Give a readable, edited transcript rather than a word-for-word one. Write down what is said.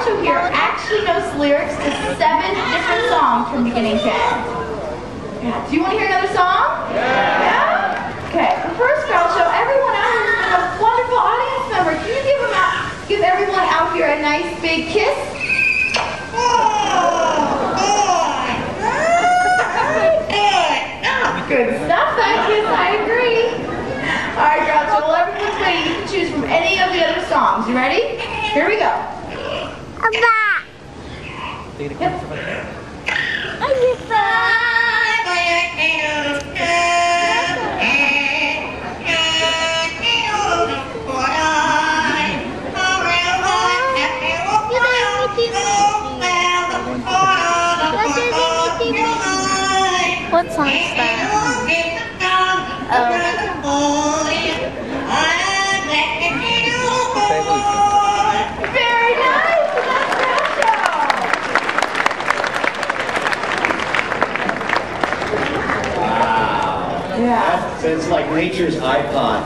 Groucho here actually knows lyrics to 7 different songs from beginning to end. Yeah. Do you want to hear another song? Yeah? Okay. Well, first, Groucho, everyone out here has been a wonderful audience member. Can you give everyone out here a nice big kiss? Good stuff, that kiss, I agree. All right, Groucho, well, everyone's waiting. You can choose from any of the other songs. You ready? Here we go. What song is that? Very nice! Wow. Yeah. It's like nature's iPod.